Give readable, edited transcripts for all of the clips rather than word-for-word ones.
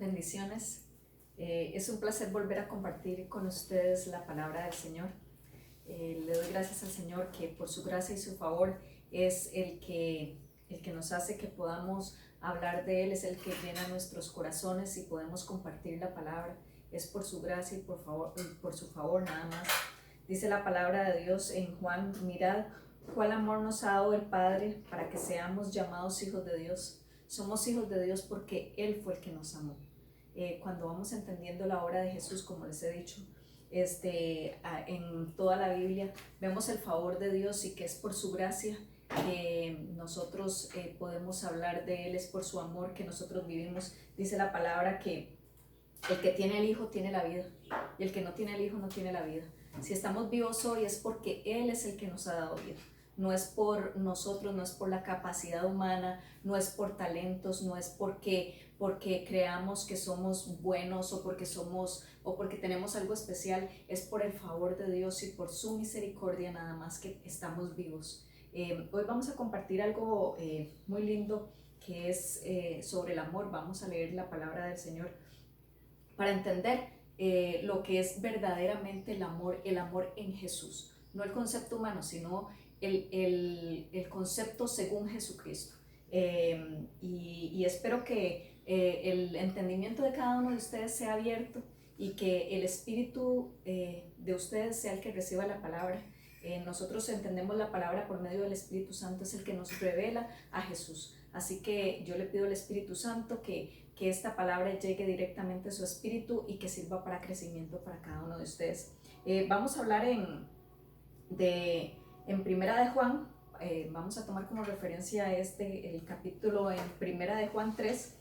Bendiciones. Es un placer volver a compartir con ustedes la palabra del Señor. Le doy gracias al Señor que por su gracia y su favor es el que nos hace que podamos hablar de Él, es el que llena nuestros corazones y podemos compartir la palabra. Es por su gracia y por su favor nada más. Dice la palabra de Dios en Juan: mirad cuál amor nos ha dado el Padre para que seamos llamados hijos de Dios. Somos hijos de Dios porque Él fue el que nos amó. Cuando vamos entendiendo la obra de Jesús, como les he dicho, en toda la Biblia vemos el favor de Dios y que es por su gracia que nosotros podemos hablar de Él, es por su amor que nosotros vivimos. Dice la palabra que el que tiene el Hijo tiene la vida y el que no tiene el Hijo no tiene la vida. Si estamos vivos hoy es porque Él es el que nos ha dado vida. No es por nosotros, no es por la capacidad humana, no es por talentos, no es porque creamos que somos buenos o porque tenemos algo especial. Es por el favor de Dios y por su misericordia nada más que estamos vivos. Hoy vamos a compartir algo muy lindo que es sobre el amor. Vamos a leer la palabra del Señor para entender lo que es verdaderamente el amor en Jesús. No el concepto humano, sino el concepto según Jesucristo. Y espero que el entendimiento de cada uno de ustedes sea abierto y que el espíritu de ustedes sea el que reciba la palabra. Nosotros entendemos la palabra por medio del Espíritu Santo, es el que nos revela a Jesús. Así que yo le pido al Espíritu Santo que esta palabra llegue directamente a su espíritu y que sirva para crecimiento para cada uno de ustedes. Vamos a hablar en Primera de Juan. Vamos a tomar como referencia el capítulo en Primera de Juan 3,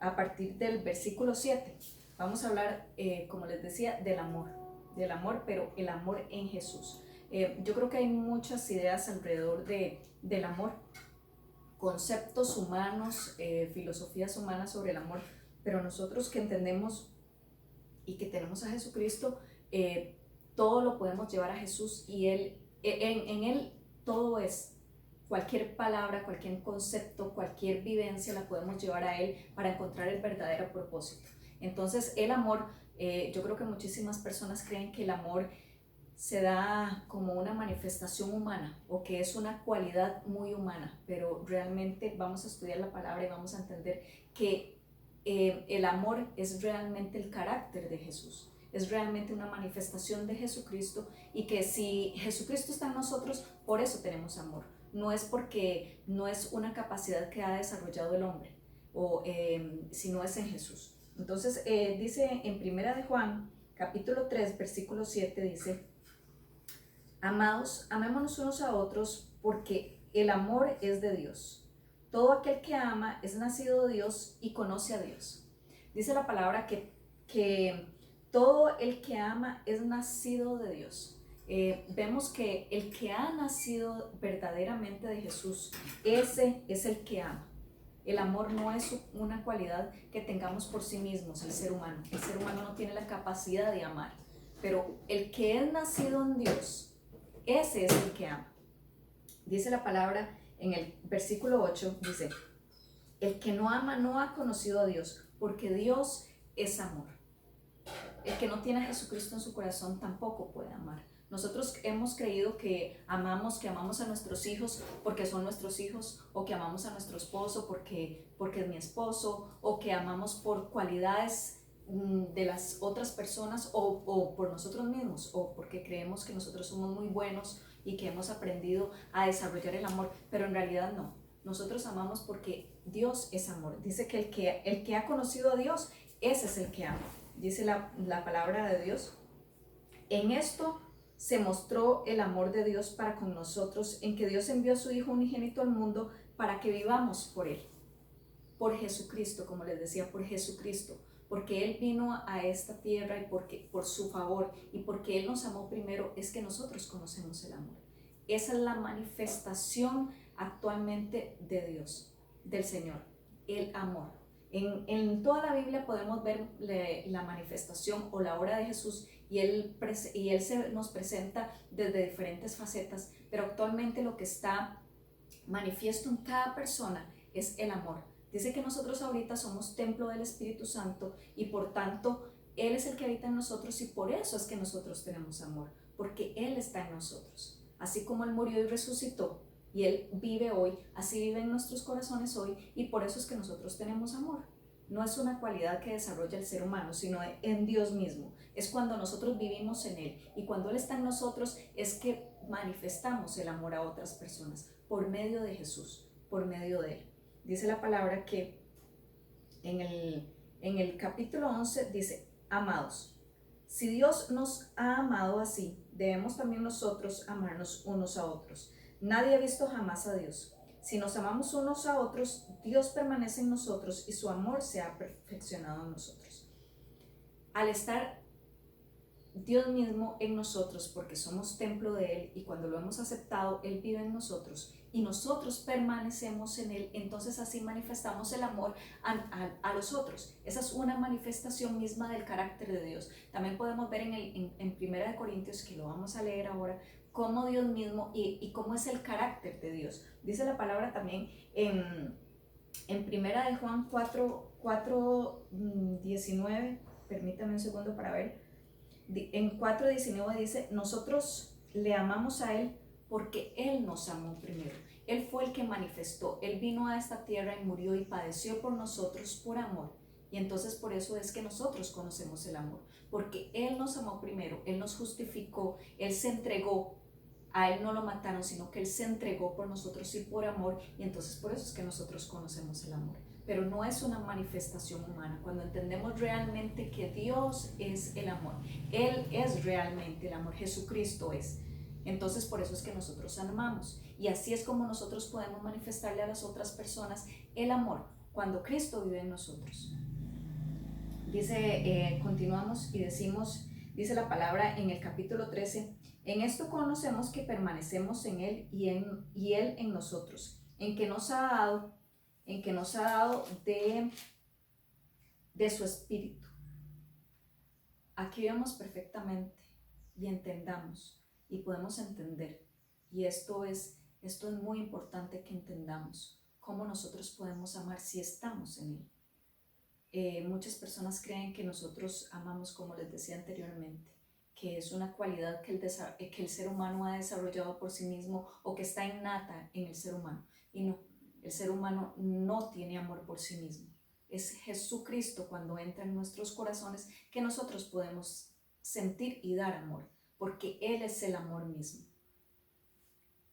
a partir del versículo 7. Vamos a hablar, como les decía, del amor, pero el amor en Jesús. Yo creo que hay muchas ideas alrededor del amor, conceptos humanos, filosofías humanas sobre el amor, pero nosotros que entendemos y que tenemos a Jesucristo, todo lo podemos llevar a Jesús y en Él todo es. Cualquier palabra, cualquier concepto, cualquier vivencia la podemos llevar a Él para encontrar el verdadero propósito. Entonces el amor, yo creo que muchísimas personas creen que el amor se da como una manifestación humana o que es una cualidad muy humana, pero realmente vamos a estudiar la palabra y vamos a entender que el amor es realmente el carácter de Jesús, es realmente una manifestación de Jesucristo, y que si Jesucristo está en nosotros, por eso tenemos amor. No es porque no es una capacidad que ha desarrollado el hombre, sino es en Jesús. Entonces dice en Primera de Juan, capítulo 3, versículo 7, dice: amados, amémonos unos a otros, porque el amor es de Dios. Todo aquel que ama es nacido de Dios y conoce a Dios. Dice la palabra que todo el que ama es nacido de Dios. Vemos que el que ha nacido verdaderamente de Jesús, ese es el que ama. El amor no es una cualidad que tengamos por sí mismos, el ser humano. El ser humano no tiene la capacidad de amar, pero el que es nacido en Dios, ese es el que ama. Dice la palabra en el versículo 8, dice: el que no ama no ha conocido a Dios, porque Dios es amor. El que no tiene a Jesucristo en su corazón tampoco puede amar. Nosotros hemos creído que amamos a nuestros hijos porque son nuestros hijos, o que amamos a nuestro esposo porque es mi esposo, o que amamos por cualidades de las otras personas o por nosotros mismos, o porque creemos que nosotros somos muy buenos y que hemos aprendido a desarrollar el amor, pero en realidad no. Nosotros amamos porque Dios es amor. Dice que el que ha conocido a Dios, ese es el que ama. Dice la palabra de Dios: en esto se mostró el amor de Dios para con nosotros, en que Dios envió a su Hijo unigénito al mundo para que vivamos por Él. Por Jesucristo, como les decía, por Jesucristo, porque Él vino a esta tierra y por su favor y porque Él nos amó primero, es que nosotros conocemos el amor. Esa es la manifestación actualmente de Dios, del Señor, el amor. En toda la Biblia podemos ver la manifestación o la obra de Jesús, y Él nos presenta desde diferentes facetas, pero actualmente lo que está manifiesto en cada persona es el amor. Dice que nosotros ahorita somos templo del Espíritu Santo y por tanto Él es el que habita en nosotros y por eso es que nosotros tenemos amor, porque Él está en nosotros. Así como Él murió y resucitó y Él vive hoy, así vive en nuestros corazones hoy y por eso es que nosotros tenemos amor. No es una cualidad que desarrolla el ser humano, sino en Dios mismo. Es cuando nosotros vivimos en Él y cuando Él está en nosotros es que manifestamos el amor a otras personas por medio de Jesús, por medio de Él. Dice la palabra que en el capítulo 11 dice, amados, si Dios nos ha amado así, debemos también nosotros amarnos unos a otros. Nadie ha visto jamás a Dios. Si nos amamos unos a otros, Dios permanece en nosotros y su amor se ha perfeccionado en nosotros. Al estar Dios mismo en nosotros, porque somos templo de Él y cuando lo hemos aceptado, Él vive en nosotros y nosotros permanecemos en Él, entonces así manifestamos el amor a los otros. Esa es una manifestación misma del carácter de Dios. También podemos ver en 1 Corintios, que lo vamos a leer ahora, cómo Dios mismo y cómo es el carácter de Dios. Dice la palabra también en 1 Juan 4:19, permítame un segundo para ver. En 4:19 dice, nosotros le amamos a Él porque Él nos amó primero. Él fue el que manifestó, Él vino a esta tierra y murió y padeció por nosotros por amor. Y entonces por eso es que nosotros conocemos el amor, porque Él nos amó primero, Él nos justificó, Él se entregó. A Él no lo mataron, sino que Él se entregó por nosotros y por amor, y entonces por eso es que nosotros conocemos el amor. Pero no es una manifestación humana. Cuando entendemos realmente que Dios es el amor, Él es realmente el amor, Jesucristo es. Entonces por eso es que nosotros amamos. Y así es como nosotros podemos manifestarle a las otras personas el amor, cuando Cristo vive en nosotros. Dice, continuamos y decimos, dice la palabra en el capítulo 13, en esto conocemos que permanecemos en Él y Él en nosotros, en que nos ha dado de su Espíritu. Aquí vemos perfectamente y entendamos y podemos entender. Y esto es muy importante que entendamos, cómo nosotros podemos amar si estamos en Él. Muchas personas creen que nosotros amamos, como les decía anteriormente, que es una cualidad que el ser humano ha desarrollado por sí mismo o que está innata en el ser humano. Y no, el ser humano no tiene amor por sí mismo. Es Jesucristo cuando entra en nuestros corazones que nosotros podemos sentir y dar amor, porque Él es el amor mismo.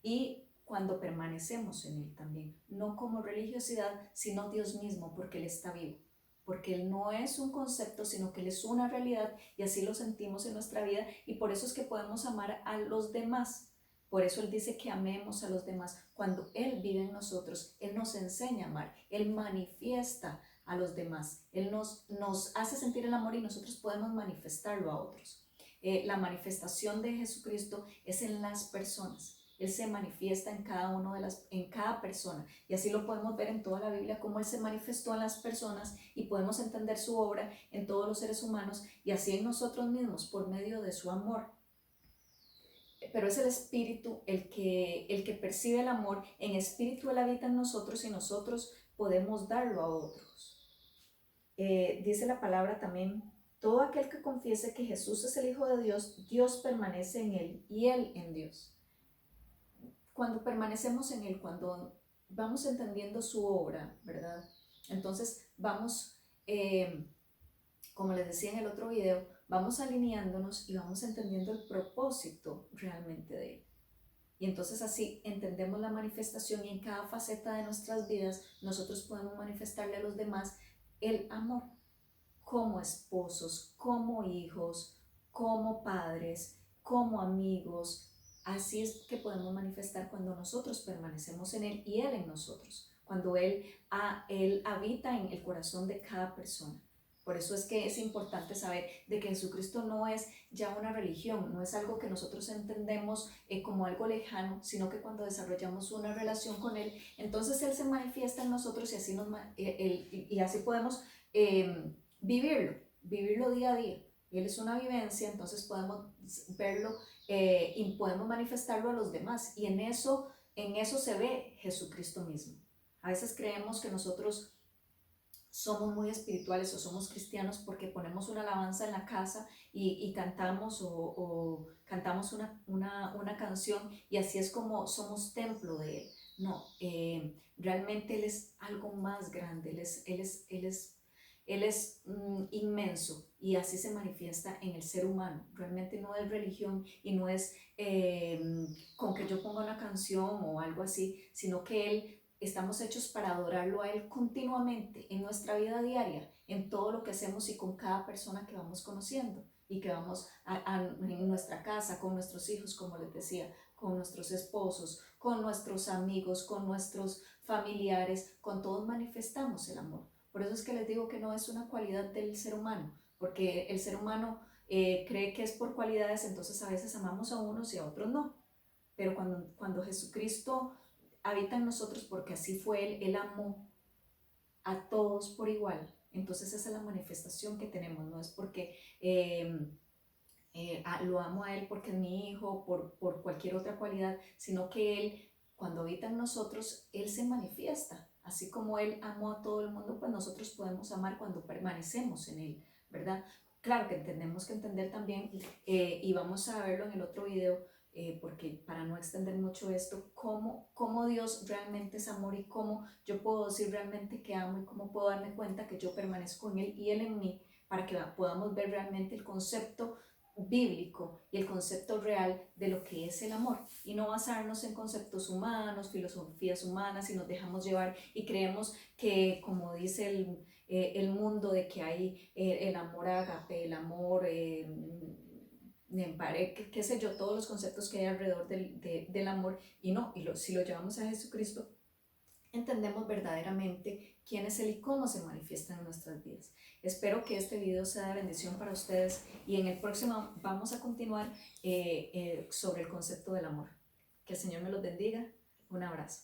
Y cuando permanecemos en Él también, no como religiosidad, sino Dios mismo, porque Él está vivo. Porque Él no es un concepto, sino que Él es una realidad y así lo sentimos en nuestra vida y por eso es que podemos amar a los demás. Por eso Él dice que amemos a los demás. Cuando Él vive en nosotros, Él nos enseña a amar, Él manifiesta a los demás, Él nos hace sentir el amor y nosotros podemos manifestarlo a otros. La manifestación de Jesucristo es en las personas. Él se manifiesta en cada persona y así lo podemos ver en toda la Biblia, cómo Él se manifestó en las personas y podemos entender su obra en todos los seres humanos y así en nosotros mismos por medio de su amor. Pero es el Espíritu el que percibe el amor, en espíritu Él habita en nosotros y nosotros podemos darlo a otros. Dice la palabra también, todo aquel que confiese que Jesús es el Hijo de Dios, Dios permanece en Él y Él en Dios. Cuando permanecemos en Él, cuando vamos entendiendo su obra, ¿verdad? Entonces vamos, como les decía en el otro video, vamos alineándonos y vamos entendiendo el propósito realmente de Él. Y entonces así entendemos la manifestación y en cada faceta de nuestras vidas nosotros podemos manifestarle a los demás el amor, como esposos, como hijos, como padres, como amigos. Así es que podemos manifestar cuando nosotros permanecemos en Él y Él en nosotros, cuando Él habita en el corazón de cada persona. Por eso es que es importante saber de que Jesucristo no es ya una religión, no es algo que nosotros entendemos como algo lejano, sino que cuando desarrollamos una relación con Él, entonces Él se manifiesta en nosotros y así podemos vivirlo día a día. Él es una vivencia, entonces podemos verlo y podemos manifestarlo a los demás y en eso se ve Jesucristo mismo. A veces creemos que nosotros somos muy espirituales o somos cristianos porque ponemos una alabanza en la casa y cantamos o cantamos una canción y así es como somos templo de Él. No, realmente Él es algo más grande, Él es inmenso y así se manifiesta en el ser humano. Realmente no es religión y no es con que yo ponga una canción o algo así, sino que Él estamos hechos para adorarlo a Él continuamente en nuestra vida diaria, en todo lo que hacemos y con cada persona que vamos conociendo y que vamos en nuestra casa, con nuestros hijos, como les decía, con nuestros esposos, con nuestros amigos, con nuestros familiares, con todos manifestamos el amor. Por eso es que les digo que no es una cualidad del ser humano, porque el ser humano cree que es por cualidades, entonces a veces amamos a unos y a otros no. Pero cuando Jesucristo habita en nosotros, porque así fue Él amó a todos por igual. Entonces esa es la manifestación que tenemos, no es porque lo amo a Él porque es mi hijo, por cualquier otra cualidad, sino que Él, cuando habita en nosotros, Él se manifiesta. Así como Él amó a todo el mundo, pues nosotros podemos amar cuando permanecemos en Él, ¿verdad? Claro que tenemos que entender también, y vamos a verlo en el otro video, porque para no extender mucho esto, cómo Dios realmente es amor y cómo yo puedo decir realmente que amo y cómo puedo darme cuenta que yo permanezco en Él y Él en mí, para que podamos ver realmente el concepto bíblico y el concepto real de lo que es el amor y no basarnos en conceptos humanos, filosofías humanas y nos dejamos llevar y creemos que como dice el mundo de que hay el amor ágape, el amor qué sé yo, todos los conceptos que hay alrededor del amor y no, si lo llevamos a Jesucristo entendemos verdaderamente quién es Él y cómo se manifiesta en nuestras vidas. Espero que este video sea de bendición para ustedes y en el próximo vamos a continuar sobre el concepto del amor. Que el Señor me los bendiga. Un abrazo.